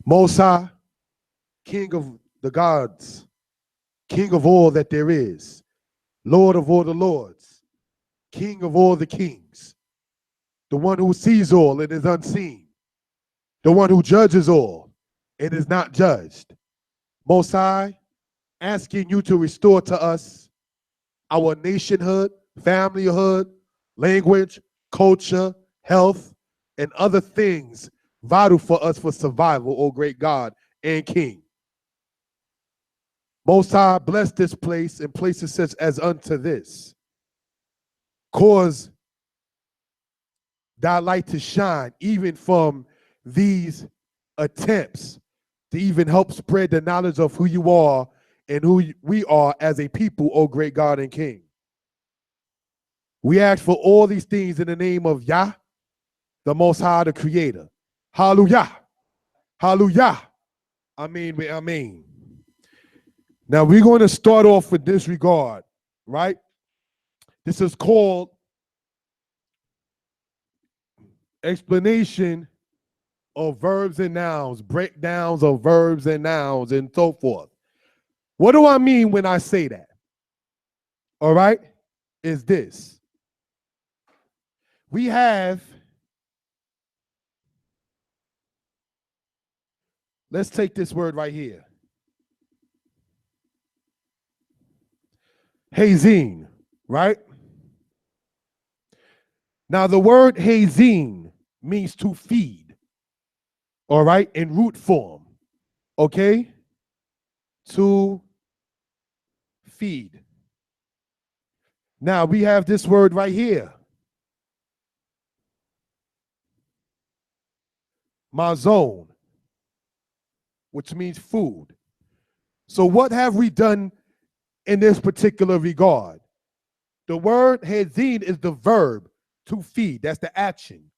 Most High, King of the gods, King of all that there is, Lord of all the lords, King of all the kings, the one who sees all and is unseen, the one who judges all and is not judged. Most High, asking you to restore to us our nationhood, familyhood, language, culture, health, and other things vital for us for survival, O great God and King. Most High, bless this place and places such as unto this. Cause thy light to shine even from these attempts to even help spread the knowledge of who you are and who we are as a people, O great God and King. We ask for all these things in the name of Yah, the Most High, the Creator. Hallelujah. Hallelujah. Amen. Now we're going to start off with this regard, right? This is called explanation of verbs and nouns, breakdowns of verbs and nouns, and so forth. What do I mean when I say that? All right, is this. We have, let's take this word right here. Hazin, right? Now the word hazin means to feed, all right, in root form, okay? To feed. Now we have this word right here. Mazon, which means food. So what have we done in this particular regard? The word hazin is the verb to feed. That's the action.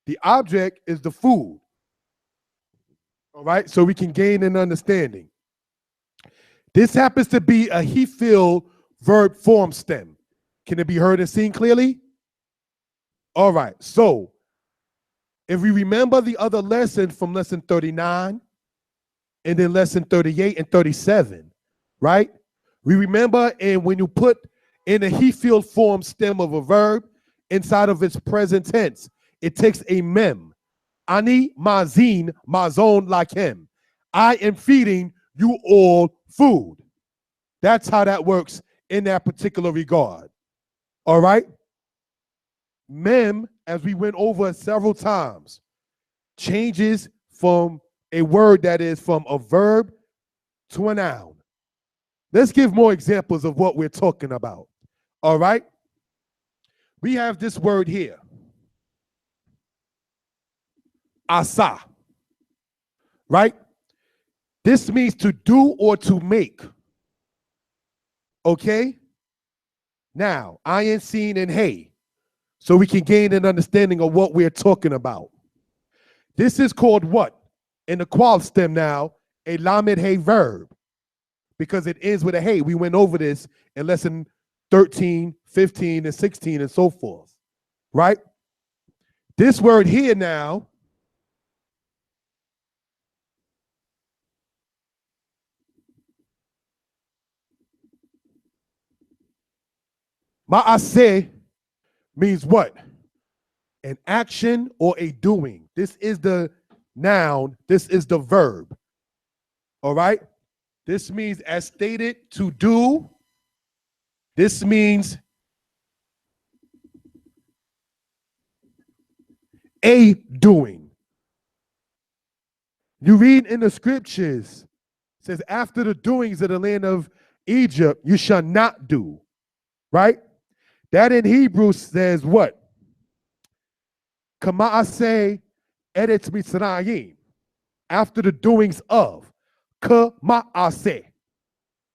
The object is the food. All right, so we can gain an understanding. This happens to be a he filled verb form stem. Can it be heard and seen clearly? All right, so if we remember the other lessons from lesson 39 and then lesson 38 and 37, right? We remember, and when you put in a he filled form stem of a verb inside of its present tense, it takes a mem. Ani mazin mazon lakem. I am feeding you all food. That's how that works in that particular regard. All right? Mem, as we went over several times, changes from a word that is from a verb to a noun. Let's give more examples of what we're talking about. All right? We have this word here. Asa. Right? This means to do or to make. Okay? Now, ayin, seen, and hey. So we can gain an understanding of what we're talking about. This is called what? In the qual stem now, a lamed hey verb. Because it ends with a hey. We went over this in lesson 13, 15, and 16, and so forth. Right? This word here now ma'aseh means what? An action or a doing. This is the noun. This is the verb. All right? This means, as stated, to do. This means a doing. You read in the scriptures, it says, after the doings of the land of Egypt, you shall not do. Right? That in Hebrew says what? Kama'aseh eretz Mitzrayim. After the doings of. Kama'aseh.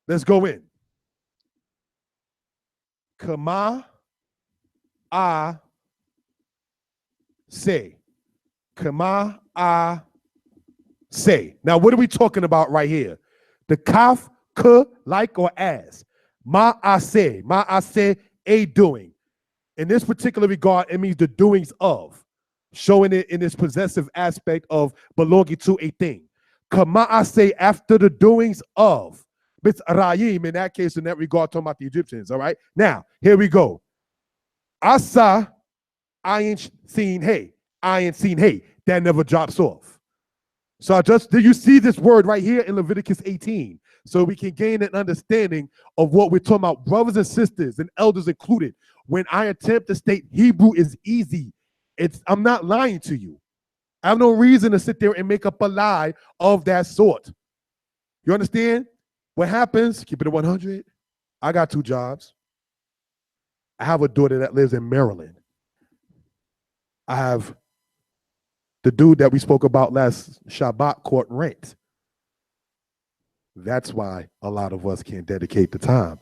Let's go in. Kama'aseh. Kama'aseh. Now, what are we talking about right here? The kaf, ka, like or as. Ma'aseh. Ma'aseh, a doing. In this particular regard, it means the doings of. showing it in its possessive aspect of belonging to a thing. Kama I say after the doings of. Bits Rayim in that case, in that regard, talking about the Egyptians. All right. Now, here we go. Asa, I ain't seen hey. I ain't seen hey. That never drops off. So do you see this word right here in Leviticus 18? So we can gain an understanding of what we're talking about, brothers and sisters and elders included. When I attempt to state Hebrew is easy, I'm not lying to you. I have no reason to sit there and make up a lie of that sort. You understand? What happens? Keep it at 100. I got 2 jobs. I have a daughter that lives in Maryland. I have the dude that we spoke about last Shabbat caught rent. That's why a lot of us can't dedicate the time.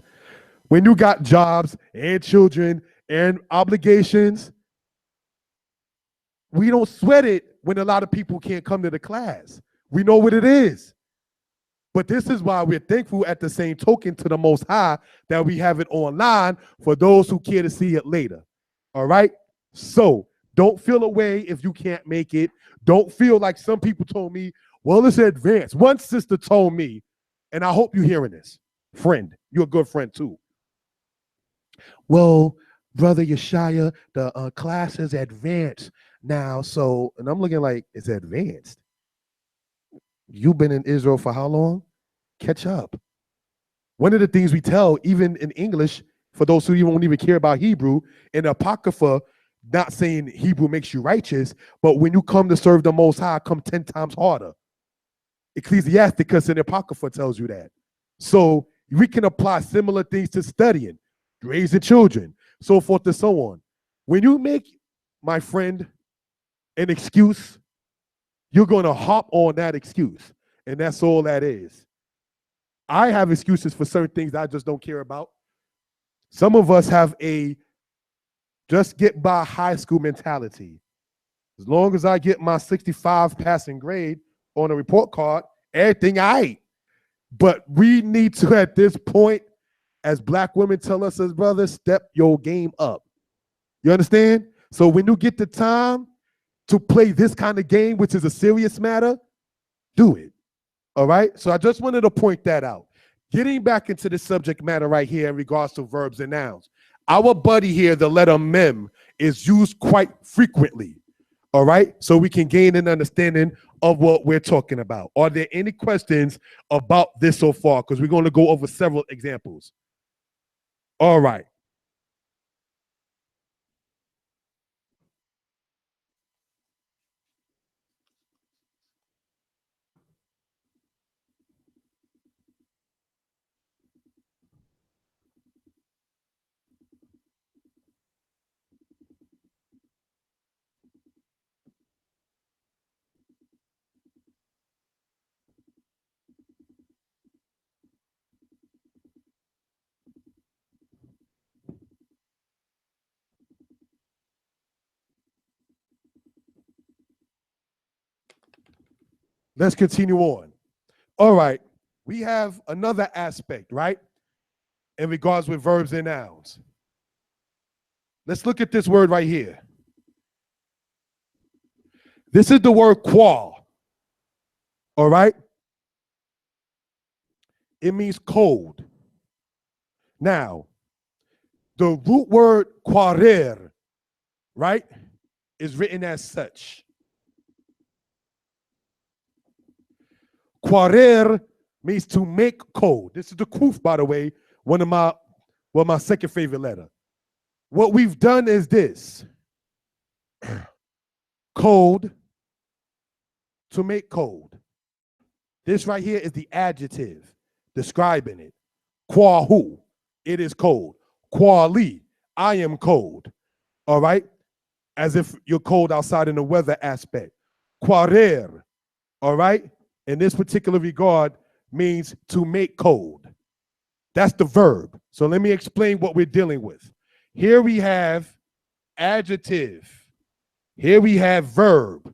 When you got jobs and children and obligations, we don't sweat it when a lot of people can't come to the class. We know what it is. But this is why we're thankful at the same token to the Most High that we have it online for those who care to see it later. All right? So don't feel away if you can't make it. Don't feel like some people told me, well, it's advanced. One sister told me, and I hope you're hearing this, friend, you're a good friend too. Well, Brother Yeshaya, the class is advanced now. So, and I'm looking like, it's advanced. You've been in Israel for how long? Catch up. One of the things we tell, even in English, for those who won't even care about Hebrew, in the Apocrypha, not saying Hebrew makes you righteous, but when you come to serve the Most High, come 10 times harder. Ecclesiasticus in the Apocrypha tells you that. So we can apply similar things to studying, raising children, so forth and so on. When you make, my friend, an excuse, you're going to hop on that excuse. And that's all that is. I have excuses for certain things I just don't care about. Some of us have a just get by high school mentality. As long as I get my 65 passing grade on a report card, everything all right. But we need to, at this point, as Black women tell us as brothers, step your game up. You understand? So when you get the time to play this kind of game, which is a serious matter, do it. All right? So I just wanted to point that out. Getting back into the subject matter right here in regards to verbs and nouns. Our buddy here, the letter mem, is used quite frequently. All right? So we can gain an understanding of what we're talking about. Are there any questions about this so far? Because we're going to go over several examples. All right. Let's continue on. All right. We have another aspect, right? In regards with verbs and nouns. Let's look at this word right here. This is the word qual. All right? It means cold. Now, the root word quarer, right, is written as such. Quarer means to make cold. This is the kuf, by the way, my second favorite letter. What we've done is this. Cold, to make cold. This right here is the adjective describing it. Quahu, it is cold. Quali, I am cold. All right? As if you're cold outside in the weather aspect. Quarer, all right? In this particular regard, means to make cold. That's the verb. So let me explain what we're dealing with. Here we have adjective. Here we have verb.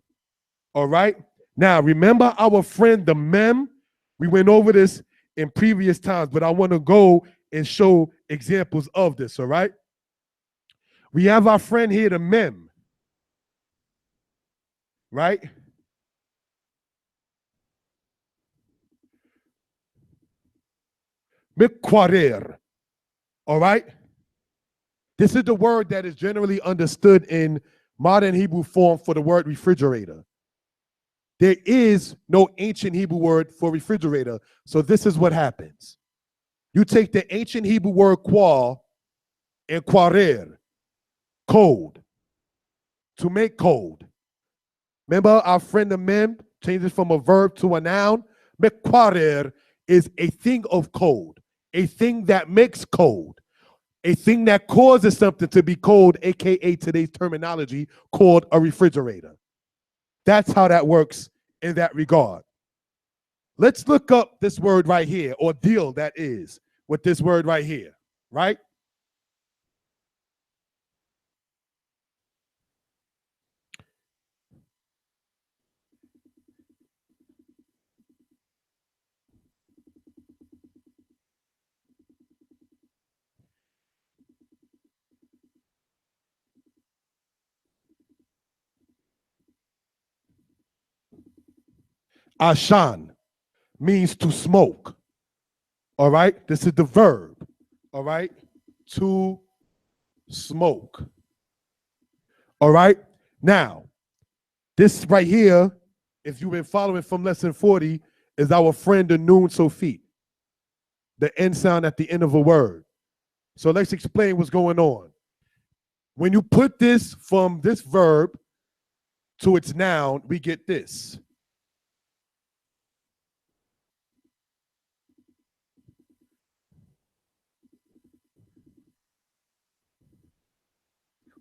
All right? Now, remember our friend, the mem? We went over this in previous times, but I want to go and show examples of this, all right? We have our friend here, the mem. right? Mikwarer, all right? This is the word that is generally understood in modern Hebrew form for the word refrigerator. There is no ancient Hebrew word for refrigerator, so this is what happens. You take the ancient Hebrew word qual and quarer, cold, to make cold. Remember our friend the mem changes from a verb to a noun? Mekwarer is a thing of cold, a thing that makes cold, a thing that causes something to be cold, aka today's terminology, called a refrigerator. That's how that works in that regard. Let's look up this word right here, or deal that is, with this word right here, right? Ashan means to smoke. All right, this is the verb. All right, to smoke. All right, now this right here, if you've been following from lesson 40, is our friend the Nouns Verbs, the end sound at the end of a word. So let's explain what's going on. When you put this from this verb to its noun, we get this.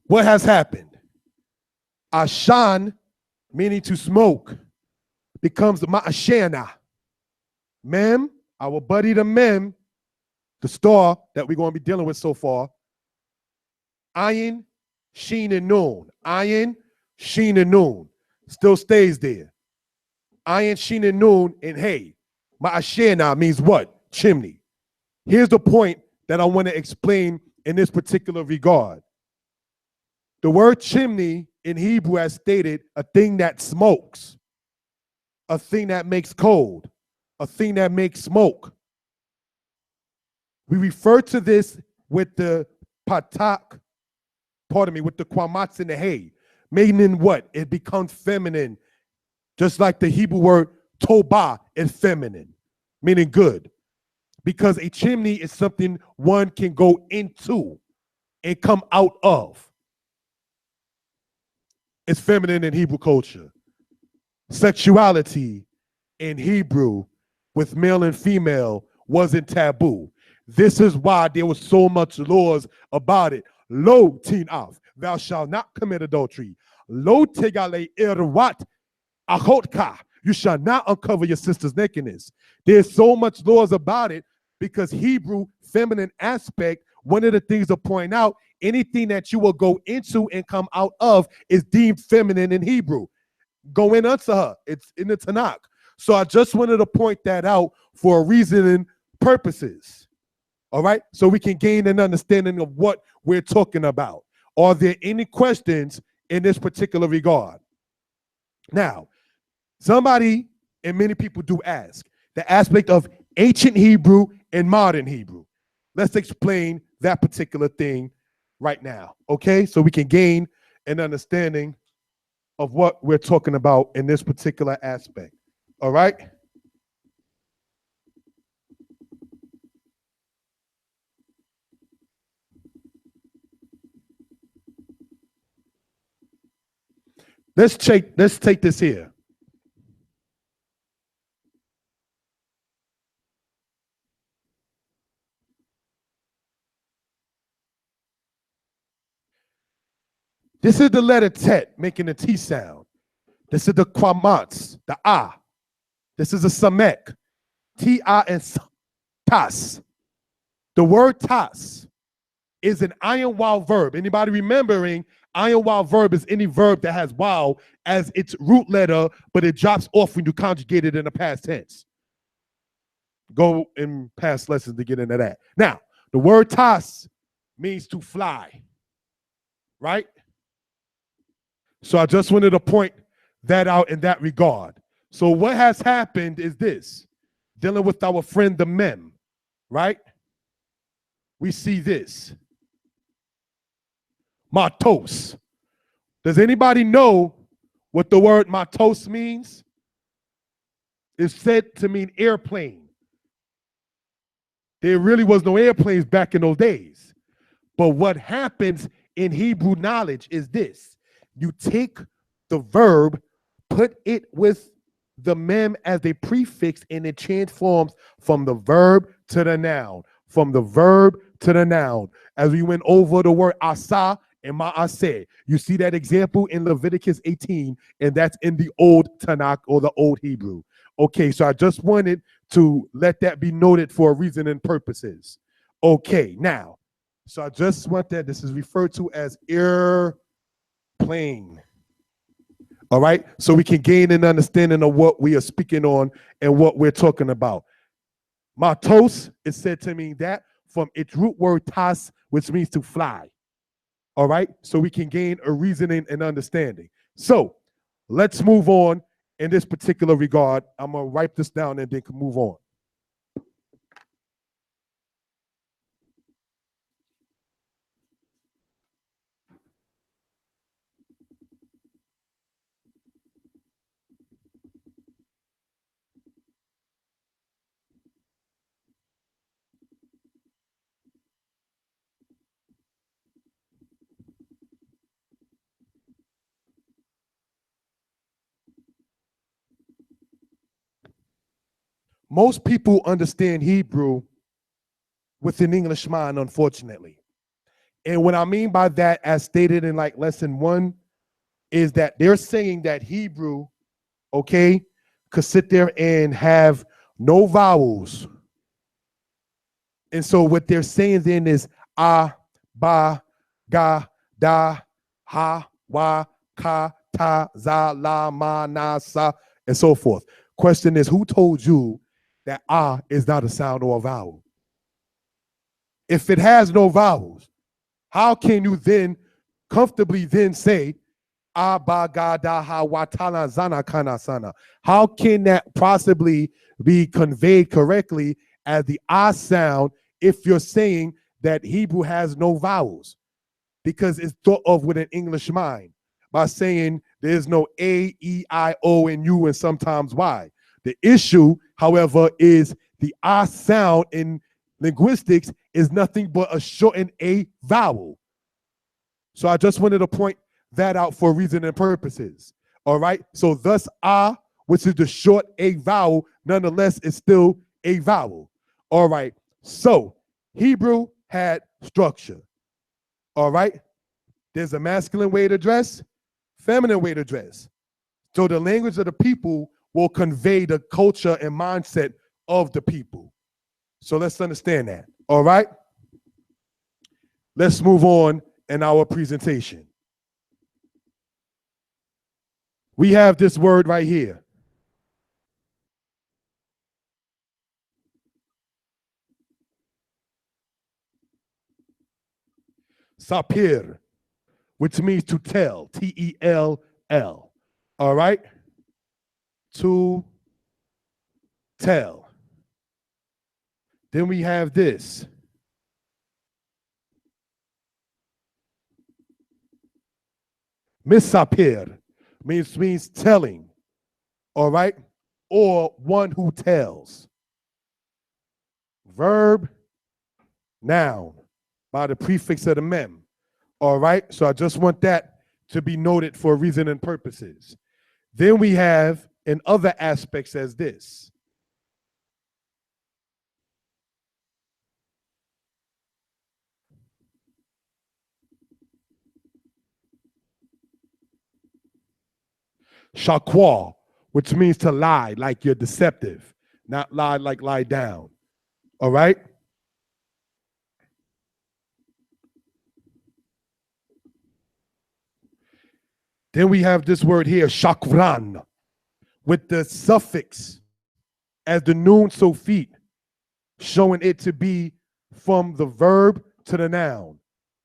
What has happened? Ashan, meaning to smoke, becomes ma'ashana. Mem, our buddy the mem, the star that we're going to be dealing with so far. Ayin, sheen, and noon. Ayin, sheen, and noon. Still stays there. Ayin, sheen, and noon, and hey. Ma'ashana means what? Chimney. Here's the point that I want to explain in this particular regard. The word chimney in Hebrew has stated a thing that smokes, a thing that makes cold, a thing that makes smoke. We refer to this with the patak, with the kwamats in the hay, meaning what? It becomes feminine, just like the Hebrew word toba is feminine, meaning good. Because a chimney is something one can go into and come out of. It's feminine in Hebrew culture. Sexuality in Hebrew with male and female wasn't taboo. This is why there was so much laws about it. Lo tinaf, thou shalt not commit adultery. Lo tegale irwat achotka, you shall not uncover your sister's nakedness. There's so much laws about it because Hebrew feminine aspect, one of the things to point out, anything that you will go into and come out of is deemed feminine in Hebrew. Go in unto her. It's in the Tanakh. So I just wanted to point that out for reasoning purposes. All right? So we can gain an understanding of what we're talking about. Are there any questions in this particular regard? Now, somebody, and many people do ask, the aspect of ancient Hebrew and modern Hebrew. Let's explain that particular thing right now, okay? So we can gain an understanding of what we're talking about in this particular aspect, all right? Let's take this here. This is the letter tet, making the T sound. This is the kwamats, the ah. This is a samek, T-I-S, tas. The word tas is an iron wow verb. Anybody remembering iron wow verb is any verb that has wow as its root letter, but it drops off when you conjugate it in the past tense. Go in past lessons to get into that. Now, the word tas means to fly, right? So I just wanted to point that out in that regard. So what has happened is this, dealing with our friend the mem, right? We see this. Matos. Does anybody know what the word matos means? It's said to mean airplane. There really was no airplanes back in those days. But what happens in Hebrew knowledge is this. You take the verb, put it with the mem as a prefix, and it transforms from the verb to the noun. From the verb to the noun. As we went over the word asa and ma'aseh. You see that example in Leviticus 18, and that's in the Old Tanakh or the Old Hebrew. Okay, so I just wanted to let that be noted for reason and purposes. Okay, now, so I just want that. This is referred to as airplane. All right, so we can gain an understanding of what we are speaking on and what we're talking about. Matos is said to mean that from its root word tas, which means to fly. All right, so we can gain a reasoning and understanding. So let's move on in this particular regard. I'm going to write this down and then move on. Most people understand Hebrew with an English mind, unfortunately. And what I mean by that, as stated in like lesson 1, is that they're saying that Hebrew, okay, could sit there and have no vowels. And so what they're saying then is ba, ga, da, ha, wa, ka, ta, za, la, ma, na, sa, and so forth. Question is, who told you that is not a sound or a vowel? If it has no vowels, how can you then comfortably then say ba, ga, da, ha, wa, ta, na, zana, kana, sana? How can that possibly be conveyed correctly as the sound if you're saying that Hebrew has no vowels? Because it's thought of with an English mind by saying there's no A, E, I, O, and U, and sometimes Y. The issue, however, is the sound in linguistics is nothing but a shortened A vowel. So I just wanted to point that out for reason and purposes. All right. So thus which is the short A vowel, nonetheless is still a vowel. All right. So Hebrew had structure. All right. There's a masculine way to dress, feminine way to dress. So the language of the people will convey the culture and mindset of the people. So let's understand that. All right. Let's move on in our presentation. We have this word right here. Sapir, which means to tell, T-E-L-L. All right? To tell. Then we have this. Misapir means telling. All right? Or one who tells. Verb, noun, by the prefix of the mem. All right? So I just want that to be noted for reason and purposes. Then we have in other aspects as this. Shakwa, which means to lie, like you're deceptive, not lie like lie down. All right? Then we have this word here, shakran, with the suffix as the noon sofit, showing it to be from the verb to the noun.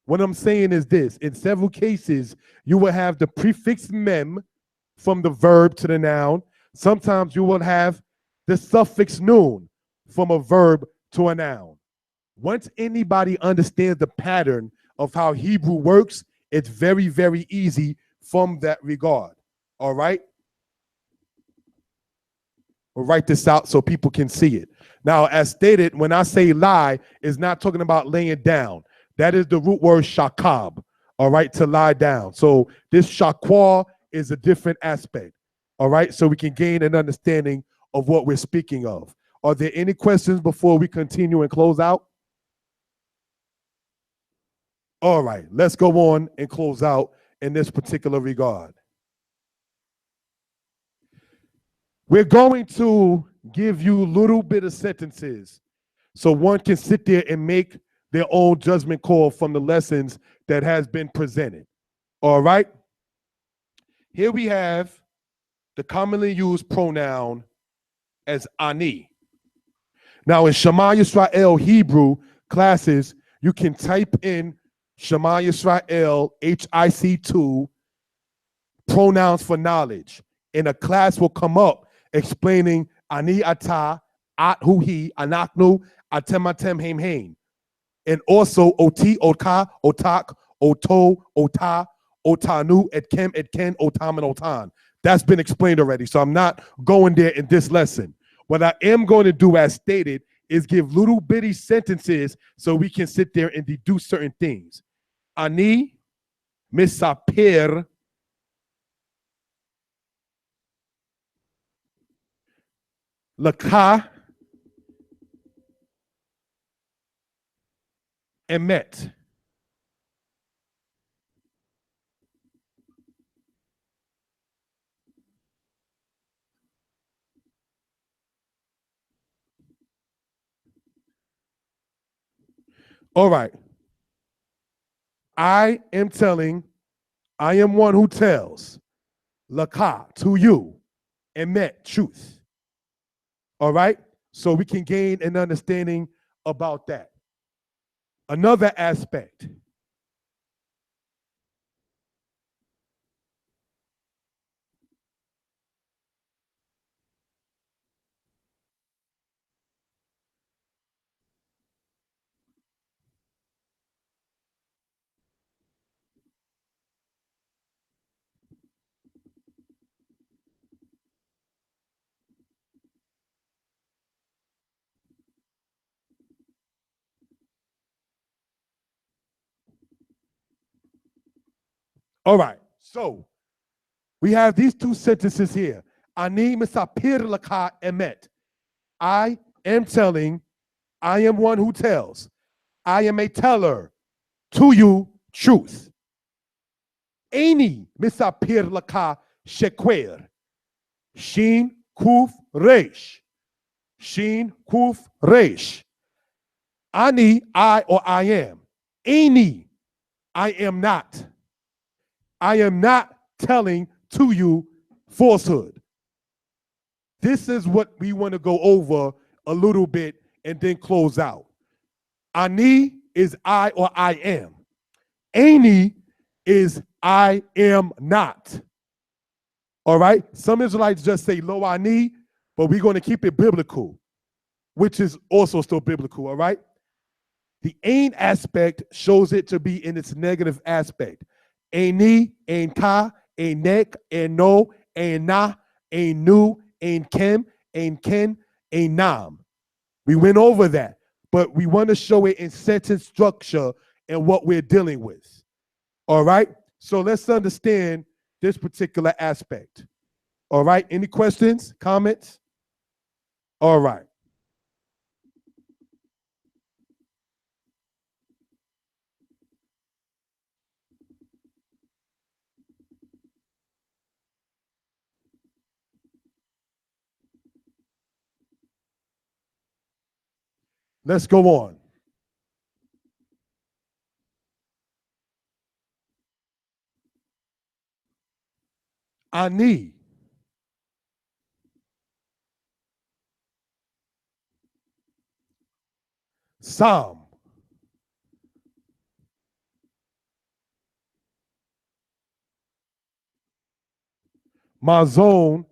What I'm saying is this: in several cases, you will have the prefix mem from the verb to the noun. Sometimes you will have the suffix noon from a verb to a noun. Once anybody understands the pattern of how Hebrew works, it's very, very easy from that regard. All right? We'll write this out so people can see it. Now, as stated, when I say lie, it's not talking about laying down. That is the root word shakab, all right, to lie down. So this shakwa is a different aspect, all right, so we can gain an understanding of what we're speaking of. Are there any questions before we continue and close out? All right, let's go on and close out in this particular regard. We're going to give you a little bit of sentences so one can sit there and make their own judgment call from the lessons that has been presented. All right? Here we have the commonly used pronoun as ani. Now in Shema Yisrael Hebrew classes, you can type in Shema Yisrael HIC2 pronouns for knowledge, and a class will come up explaining ani ata, at hu he, anaknu, atem atem heim heim. And also oti, otka, otak, oto, ota, otanu, etkem, etken, otam, and otan. That's been explained already, so I'm not going there in this lesson. What I am going to do, as stated, is give little bitty sentences so we can sit there and deduce certain things. Ani misapir laka emet. All right. I am telling, I am one who tells, laka, to you, emet, truth. All right? So we can gain an understanding about that. Another aspect. All right. So we have these two sentences here. Ani misapir laka emet. I am telling, I am one who tells. I am a teller to you truth. Any misapir laka shekwer. Shin kuf resh. Shin kuf resh. Ani, I or I am. Any, I am not. I am not telling to you falsehood. This is what we want to go over a little bit and then close out. Ani is I or I am. Any is I am not. All right? Some Israelites just say lo ani, but we're going to keep it biblical, which is also still biblical, all right? The ain aspect shows it to be in its negative aspect. Ani, ain ka, ain nek, ain no, ain na, ain nu, ain kem, ain ken, ain nam. We went over that, but we want to show it in sentence structure and what we're dealing with. All right? So let's understand this particular aspect. All right? Any questions, comments? All right. Let's go on. Ani. Psalm. mazon.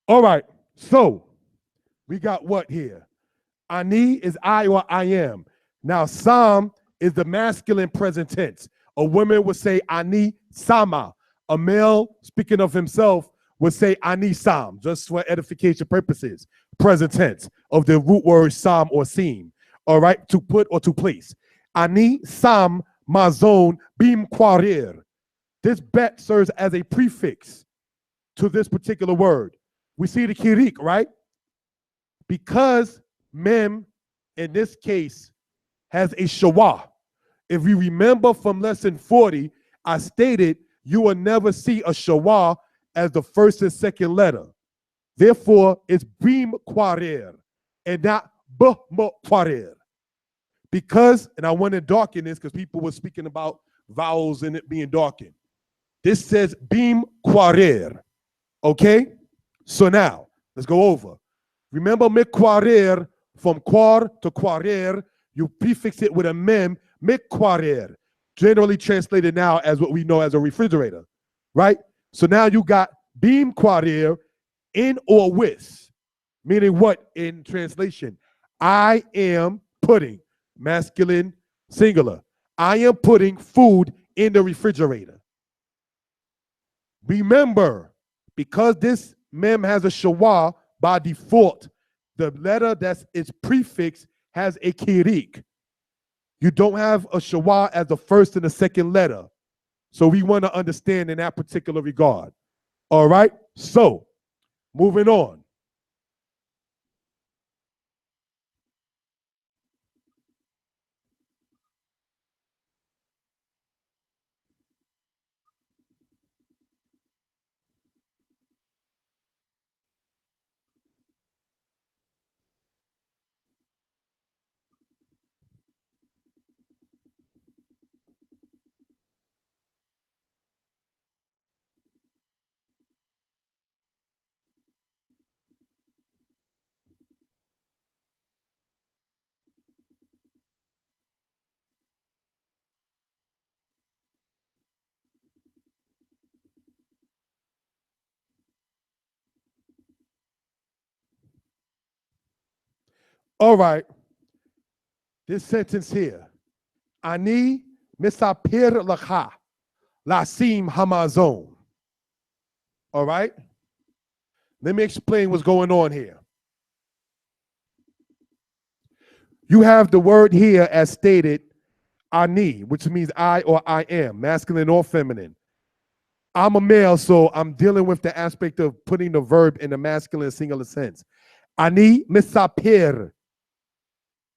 All right, so we got what here? Ani is I or I am. Now, Sam is the masculine present tense. A woman would say Ani Sama. A male, speaking of himself, would say Ani Sam, just for edification purposes. Present tense of the root word Sam or seem. All right, to put or to place. Ani Sam Mazon Bim Kwarir. This bet serves as a prefix to this particular word. We see the kirik, right? Because mem, in this case, has a shawah. If you remember from lesson 40, I stated you will never see a shawah as the first and second letter. Therefore, it's bim kwarir and not kwarir. Because, and I want to darken this because people were speaking about vowels and it being darkened. This says bim kwarir. Okay? So now, let's go over. Remember mikwarir, from quar to kwarir, you prefix it with a mem, mikwarir, generally translated now as what we know as a refrigerator, right? So now you got bim kwarir, in or with, meaning what in translation? I am putting, masculine, singular. I am putting food in the refrigerator. Remember, because this mem has a shawah, by default, the letter that's its prefix has a kirik. You don't have a shawah as the first and the second letter. So we want to understand in that particular regard. All right? So, moving on. All right. This sentence here. Ani misapir lacha, lasim hamazon. All right? Let me explain what's going on here. You have the word here as stated, ani, which means I or I am, masculine or feminine. I'm a male, so I'm dealing with the aspect of putting the verb in the masculine singular sense. Ani misapir.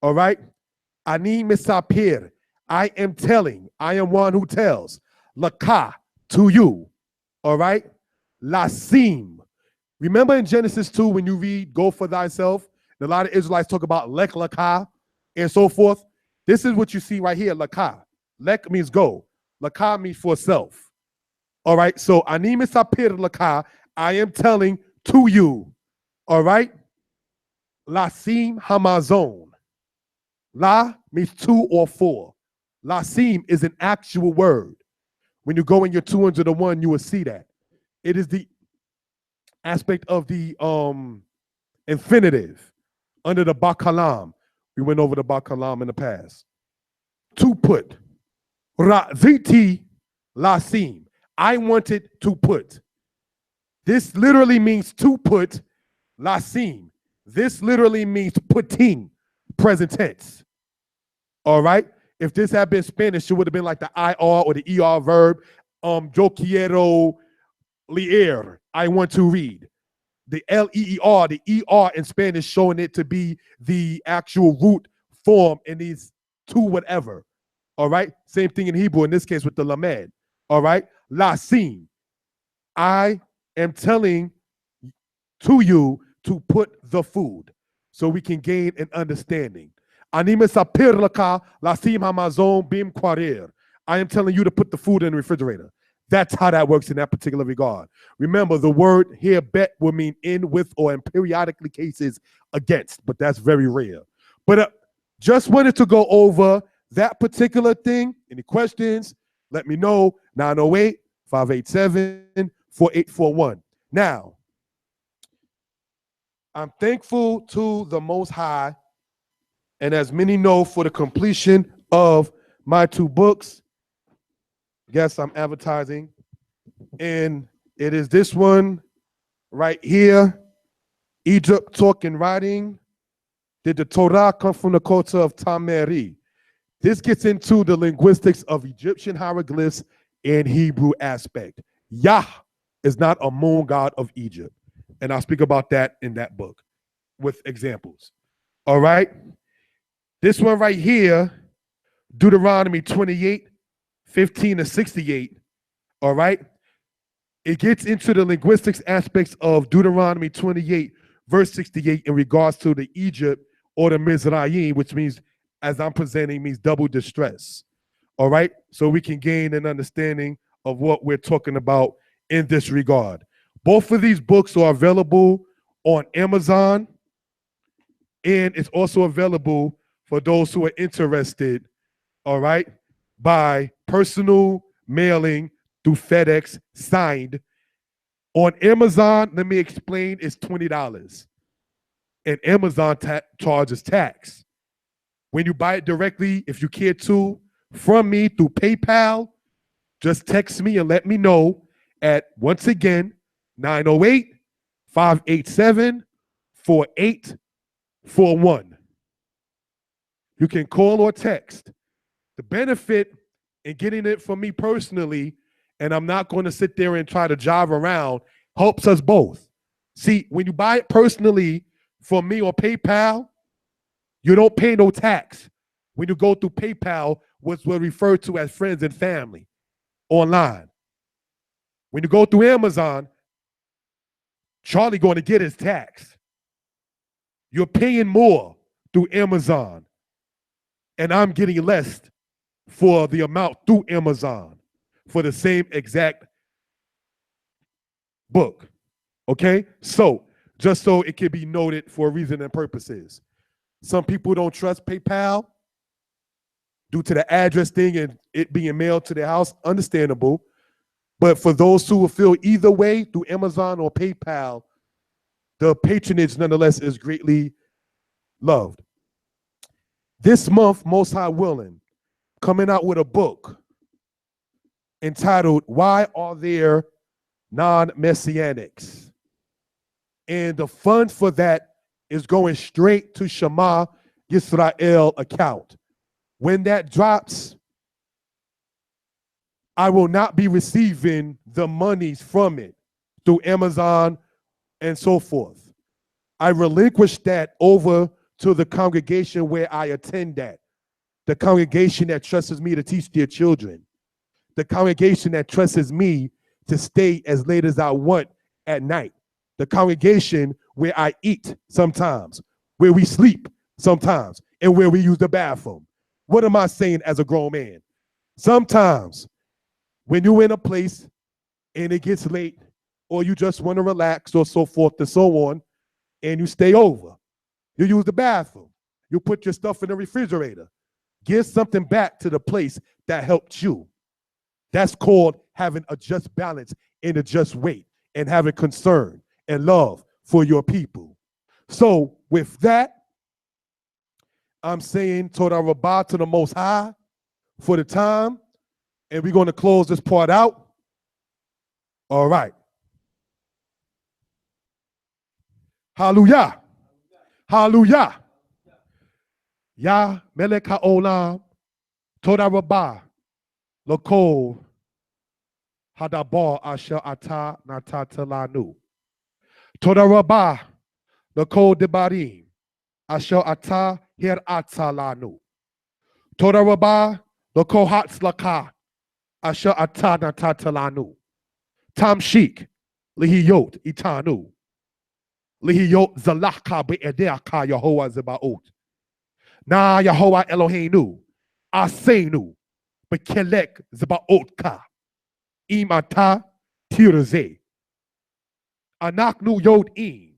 All right? Ani misapir. I am telling. I am one who tells. Laka, to you. All right? Lasim. Remember in Genesis 2 when you read, go for thyself, and a lot of Israelites talk about lek laka and so forth. This is what you see right here, laka. Lek means go. Laka means for self. All right? So, ani misapir laka, I am telling to you. All right? Lasim hamazon. La means two or four. Lasim is an actual word. When you go in your 201, you will see that. It is the aspect of the infinitive under the bakalam. We went over the bakalam in the past. To put. Ra'ziti lasim. I wanted to put. This literally means to put. Lasim. This literally means putting. Present tense. All right? If this had been Spanish, it would have been like the IR or the ER verb. Yo quiero leer. I want to read. The LEER, the ER in Spanish showing it to be the actual root form in these two whatever. All right? Same thing in Hebrew, in this case with the lamed. All right? Lasim. I am telling to you to put the food so we can gain an understanding. I am telling you to put the food in the refrigerator. That's how that works in that particular regard. Remember, the word here, bet, will mean in, with, or in periodically cases against, but that's very rare. But just wanted to go over that particular thing. Any questions? Let me know. 908-587-4841. Now, I'm thankful to the Most High, and as many know, for the completion of my 2 books. Yes, I'm advertising. And it is this one right here, Egypt, Talk and Writing. Did the Torah come from the culture of Tameri? This gets into the linguistics of Egyptian hieroglyphs and Hebrew aspect. Yah is not a moon god of Egypt. And I'll speak about that in that book with examples. All right. This one right here, Deuteronomy 28:15-68. All right. It gets into the linguistics aspects of Deuteronomy 28:68 in regards to the Egypt or the Mizraim, which means, as I'm presenting, means double distress. All right. So we can gain an understanding of what we're talking about in this regard. Both of these books are available on Amazon, and it's also available for those who are interested, all right, by personal mailing through FedEx, signed. On Amazon, let me explain, it's $20. And Amazon charges tax. When you buy it directly, if you care to, from me through PayPal, just text me and let me know at, once again, 908-587-4841. You can call or text. The benefit in getting it from me personally, and I'm not going to sit there and try to jive around, helps us both. See, when you buy it personally from me or PayPal, you don't pay no tax. When you go through PayPal, what's referred to as friends and family online. When you go through Amazon, Charlie going to get his tax. You're paying more through Amazon, and I'm getting less for the amount through Amazon for the same exact book. Okay? So, just so it can be noted for reason and purposes. Some people don't trust PayPal due to the address thing and it being mailed to their house. Understandable. But for those who will feel either way through Amazon or PayPal, the patronage nonetheless is greatly loved. This month, Most High willing, coming out with a book entitled, Why Are There Non-Messianics? And the funds for that is going straight to Shema Yisrael account. When that drops, I will not be receiving the monies from it through Amazon and so forth. I relinquish that over to the congregation where I attend at, the congregation that trusts me to teach their children, the congregation that trusts me to stay as late as I want at night, the congregation where I eat sometimes, where we sleep sometimes, and where we use the bathroom. What am I saying as a grown man? Sometimes when you're in a place and it gets late, or you just want to relax or so forth and so on, and you stay over, you use the bathroom, you put your stuff in the refrigerator, give something back to the place that helped you. That's called having a just balance and a just weight, and having concern and love for your people. So with that, I'm saying Toda Rabbah to the Most High for the time, and we're going to close this part out. All right. Hallelujah. Hallelujah. Ya Melech HaOlam, Toda Rabbah, L'Kol Hadabar Asher Ata Natata Lanu. Toda Rabbah, L'Kol Debarim, Asher Ata Her Ata Lanu. Toda Rabbah, L'Kol Hatzlaka, Asher Ata Natata Lanu. Tamshik, Lihiyot Itanu. Lihiyot Zalaka Be'edeaka Yehovah Zebaot. Na Yehovah Eloheinu, Asenu, Bekelek Zebaotka. im ata tiraze. Anaknu yod im.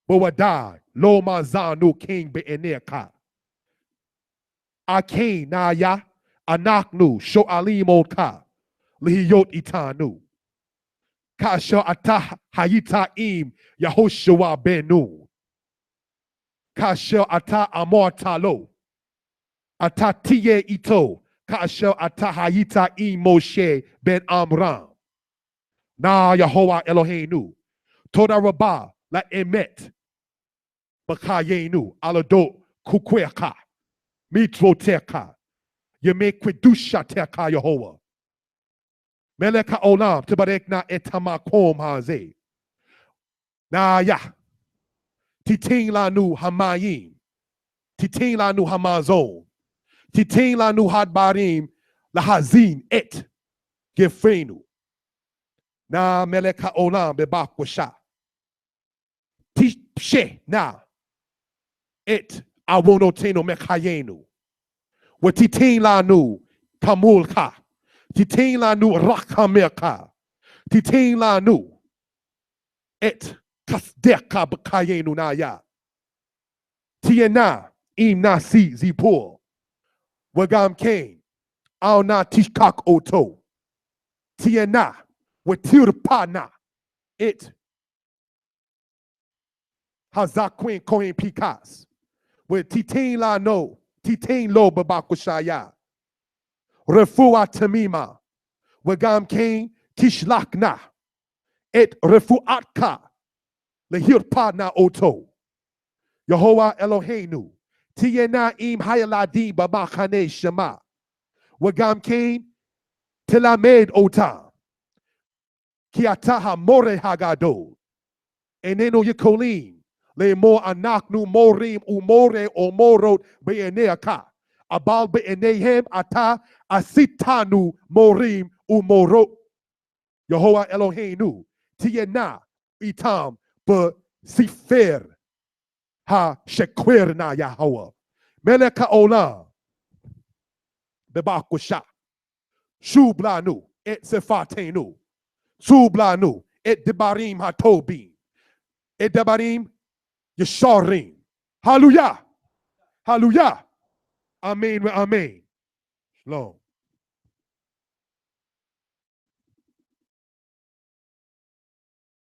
Bowadai, lo mazanu king be'eneka. Akain naya, anaknu sho alim ka, lihiyot itanu. Kasha ata hayita im Yahoshua benu. Kasha ata amortalo. Ata tiye ito. Kasha ata hayita im Moshe ben Amram. Na Yahoah Eloheinu. Toda Rabbah la emet. Bakayenu alado kukweka. Mitroteka. Yeme kwedusha teka Yehovah. Meleka olam tibarekna etamakom haze. Na ya. Titing lanu hamayim. Titing lanu hamazon. Titing lanu hadbarim lahazin et. Gefrenu. Na meleka olam bebakwasha. Tishe na. Et awonoteno mekayenu. Watiting lanu kamulka. Titing lanu rakamerka. Titing lanu et kasdeka bakayenu naya. Tiena im nasi zipur. Wagam kain. Al na tishkak oto. Tiena watirpana. It hazakwin kohen pikas. With titain la no. Titain lo babakushaya. Refua tamima. Wagam kain tishlakna. Et refuatka. Lehirpana oto. Yehovah Eloheinu. Tiena im hayaladi babakane shema. Wagam kain tilamed ota. Kiataha more hagado. Eneno yekolim. Le mo anaknu morim umore omorot beeneaka. Abal beenehem ata asitanu morim umorot. Yehovah Eloheinu. Tiena itam be sifer ha shekwerna Yahweh. Meleka olam. Bebakusha. Shublanu et sefatenu. Sublanu et debarim hatobim. Et debarim yesharim. Hallelujah. Hallelujah. Amen. Amen. Shalom.